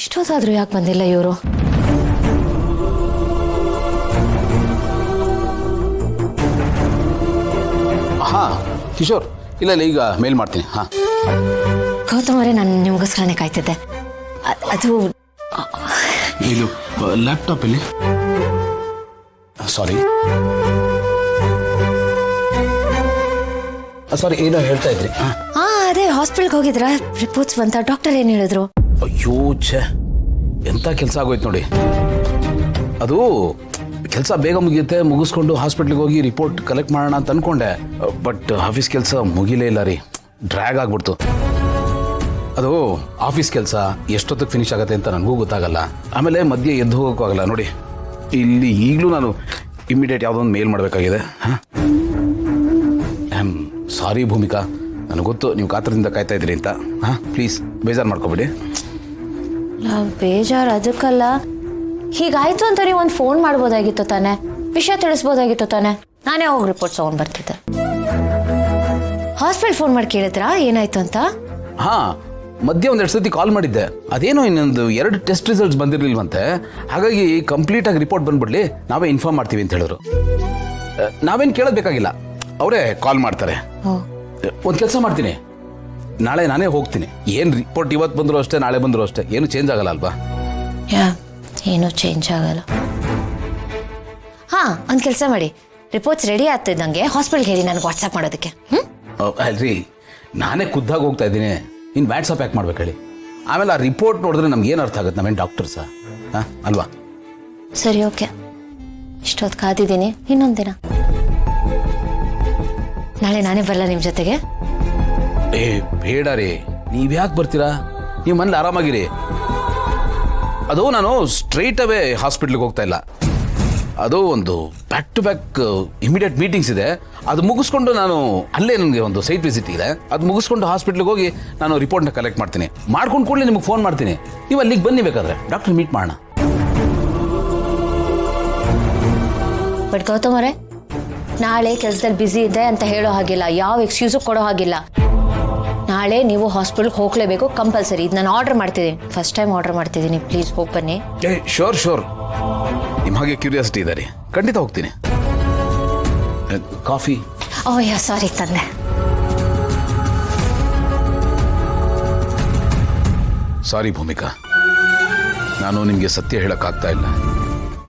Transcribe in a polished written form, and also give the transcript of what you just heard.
ಇಷ್ಟೊತ್ತಾದ್ರೂ ಯಾಕೆ ಬಂದಿಲ್ಲ ಇವರು? ಹಾ ಕಿಶೋರ್, ಇಲ್ಲ ಈಗ ಮೇಲ್ ಮಾಡ್ತೀನಿ. ಹಾ ಗೌತಮ್ ಅವರೇ, ನಾನು ನಿಮಗೋಸ್ಕರನೇ ಕಾಯ್ತಿದ್ದೆ. ಅದು ಇದು ಲ್ಯಾಪ್ಟಾಪ್ ಇಲ್ಲಿ. ಸಾರಿ ಏನೋ ಹೇಳ್ತಾ ಇದ್ರಿ? ಅದೇ ಹಾಸ್ಪಿಟಲ್ಗೆ ಹೋಗಿದ್ರ, ರಿಪೋರ್ಟ್ಸ್ ಬಂತ, ಡಾಕ್ಟರ್ ಏನ್ ಹೇಳಿದ್ರು? ಅಯ್ಯೋ ಛೇ, ಎಂತ ಕೆಲಸ ಆಗೋಯ್ತು ನೋಡಿ. ಅದು ಕೆಲಸ ಬೇಗ ಮುಗಿಯುತ್ತೆ, ಮುಗಿಸ್ಕೊಂಡು ಹಾಸ್ಪಿಟ್ಲಿಗೆ ಹೋಗಿ ರಿಪೋರ್ಟ್ ಕಲೆಕ್ಟ್ ಮಾಡೋಣ ಅಂತ ಅನ್ಕೊಂಡೆ. ಬಟ್ ಆಫೀಸ್ ಕೆಲಸ ಮುಗಿಲೇ ಇಲ್ಲ ರೀ, ಡ್ರ್ಯಾಗ್ ಆಗ್ಬಿಡ್ತು. ಅದು ಆಫೀಸ್ ಕೆಲಸ ಎಷ್ಟೊತ್ತಿಗೆ ಫಿನಿಶ್ ಆಗುತ್ತೆ ಅಂತ ನನಗೂ ಗೊತ್ತಾಗಲ್ಲ. ಆಮೇಲೆ ಮಧ್ಯೆ ಎದ್ದು ಹೋಗೋಕ್ಕೂ ಆಗಲ್ಲ ನೋಡಿ. ಇಲ್ಲಿ ಈಗಲೂ ನಾನು ಇಮ್ಮಿಡಿಯೇಟ್ ಯಾವುದೋ ಒಂದು ಮೇಲ್ ಮಾಡಬೇಕಾಗಿದೆ. ಹಾಂ ಸಾರಿ ಭೂಮಿಕಾ, ನನಗೆ ಗೊತ್ತು ನೀವು ಕಾತ್ರದಿಂದ ಕಾಯ್ತಾ ಇದ್ದೀರಿ ಅಂತ. ಹಾಂ ಪ್ಲೀಸ್ ಬೇಜಾರು ಮಾಡ್ಕೊಬೇಡಿ. ಬೇಜಾರು ಅದಕ್ಕಲ್ಲ, ಹೀಗಾಯ್ತು ಅಂತ ನೀವು ಒಂದು ಫೋನ್ ಮಾಡ್ಬೋದಾಗಿತ್ತು ತಾನೆ, ವಿಷಯ ತಿಳಿಸ್ಬೋದಾಗಿತ್ತು ತಾನೆ. ನಾನೇ ಹೋಗಿ ರಿಪೋರ್ಟ್ ತಗೊಂಡ್ ಬರ್ತಿದ್ದೆ. ಹಾಸ್ಪಿಟಲ್ ಫೋನ್ ಮಾಡಿ ಕೇಳಿದ್ರಾ ಏನಾಯ್ತು ಅಂತ? ಹಾಂ, ಮಧ್ಯೆ ಒಂದೆರಡು ಸತಿ ಕಾಲ್ ಮಾಡಿದ್ದೆ. ಅದೇನೋ ಇನ್ನೊಂದು 2 ಟೆಸ್ಟ್ ರಿಸಲ್ಟ್ಸ್ ಬಂದಿರಲಿಲ್ವಂತೆ. ಹಾಗಾಗಿ ಕಂಪ್ಲೀಟಾಗಿ ರಿಪೋರ್ಟ್ ಬಂದ್ಬಿಡ್ಲಿ, ನಾವೇ ಇನ್ಫಾರ್ಮ್ ಮಾಡ್ತೀವಿ ಅಂತ ಹೇಳಿದ್ರು. ನಾವೇನು ಕೇಳೋದ್ಬೇಕಾಗಿಲ್ಲ, ಅವರೇ ಕಾಲ್ ಮಾಡ್ತಾರೆ. ಒಂದು ಕೆಲಸ ಮಾಡ್ತೀನಿ, ನಾಳೆ ನಾನೇ ಹೋಗ್ತೀನಿ. ಏನು ರಿಪೋರ್ಟ್ ಇವತ್ತು ಬಂದರೂ ಅಷ್ಟೇ, ನಾಳೆ ಬಂದರೂ ಅಷ್ಟೇ, ಏನು ಚೇಂಜ್ ಆಗಲ್ಲ ಅಲ್ವಾ? ಏನೂ ಚೇಂಜ್ ಆಗಲ್ಲ. ಹಾಂ, ಒಂದು ಕೆಲಸ ಮಾಡಿ, ರಿಪೋರ್ಟ್ಸ್ ರೆಡಿ ಆಗ್ತಿದ್ದಂಗೆ ಹಾಸ್ಪಿಟಲ್ಗೆ ಹೇಳಿ ನನಗೆ ವಾಟ್ಸಪ್ ಮಾಡೋದಕ್ಕೆ. ಅಲ್ರಿ, ನಾನೇ ಖುದ್ದಾಗಿ ಹೋಗ್ತಾ ಇದ್ದೀನಿ, ಇನ್ನು ವಾಟ್ಸಪ್ ಯಾಕೆ ಮಾಡ್ಬೇಕು ಹೇಳಿ? ಆಮೇಲೆ ಆ ರಿಪೋರ್ಟ್ ನೋಡಿದ್ರೆ ನಮ್ಗೆ ಏನು ಅರ್ಥ ಆಗುತ್ತೆ? ನಾವೇನು ಡಾಕ್ಟರ್ಸಾ? ಹಾಂ ಅಲ್ವಾ? ಸರಿ, ಓಕೆ. ಇಷ್ಟೊತ್ತು ಕಾದಿದ್ದೀನಿ, ಇನ್ನೊಂದು ದಿನ ನಾಳೆ ನಾನೇ ಬರಲ್ಲ ನಿಮ್ಮ ಜೊತೆಗೆ? ಏ ಬೇಡ ರೀ, ನೀವು ಯಾಕೆ ಬರ್ತೀರಾ? ನೀವು ಮನೇಲಿ ಆರಾಮಾಗಿರಿ. ಅದು ನಾನು ಸ್ಟ್ರೈಟ್ ಅವೇ ಹಾಸ್ಪಿಟ್ಲಿಗೆ ಹೋಗ್ತಾ ಇಲ್ಲ. ಅದು ಒಂದು back to back immediate meetings ಇದೆ. ಅದು ಮುಗಿಸ್ಕೊಂಡು ನಾನು ಅಲ್ಲೇ ನನಗೆ ಒಂದು ಸೈಟ್ ವಿಸಿಟ್ ಇದೆ, ಅದು ಮುಗಿಸ್ಕೊಂಡು ಹಾಸ್ಪಿಟ್ಲಿಗೆ ಹೋಗಿ ನಾನು ರಿಪೋರ್ಟ್ನ ಕಲೆಕ್ಟ್ ಮಾಡ್ತೀನಿ. ಮಾಡ್ಕೊಂಡು ಕೂಡಲೇ ನಿಮಗೆ ಫೋನ್ ಮಾಡ್ತೀನಿ. ನೀವು ಅಲ್ಲಿಗೆ ಬನ್ನಿ, ಬೇಕಾದ್ರೆ ಡಾಕ್ಟರ್ ಮೀಟ್ ಮಾಡೋಣ. ಬಟ್ ಗೌತಮ್ ಅವರೇ, ನಾಳೆ ಕೆಲಸದಲ್ಲಿ ಬ್ಯುಸಿ ಇದೆ ಅಂತ ಹೇಳೋ ಹಾಗಿಲ್ಲ, ಯಾವ ಎಕ್ಸ್ಕ್ಯೂಸು ಕೊಡೋ ಹಾಗಿಲ್ಲ. ನಾಳೆ ನೀವು ಹಾಸ್ಪಿಟಲ್ಗೆ ಹೋಗಲೇಬೇಕು, ಕಂಪಲ್ಸರಿ. ಇದು ನಾನು ಆರ್ಡರ್ ಮಾಡ್ತಿದ್ದೀನಿ, ಫಸ್ಟ್ ಟೈಮ್ ಆರ್ಡರ್ ಮಾಡ್ತಿದ್ದೀನಿ. ಪ್ಲೀಸ್ ಹೋಗಿ ಬನ್ನಿ. ಶೋರ್, ನಿಮ್ಮ ಹಾಗೆ ಕ್ಯೂರಿಯಾಸಿಟಿ ಇದೆ ರೀ, ಖಂಡಿತ ಹೋಗ್ತೀನಿ. ಕಾಫಿ? ಓ ಸಾರಿ, ತಂದೆ. ಸಾರಿ ಭೂಮಿಕಾ, ನಾನು ನಿಮಗೆ ಸತ್ಯ ಹೇಳೋಕ್ಕಾಗ್ತಾ ಇಲ್ಲ.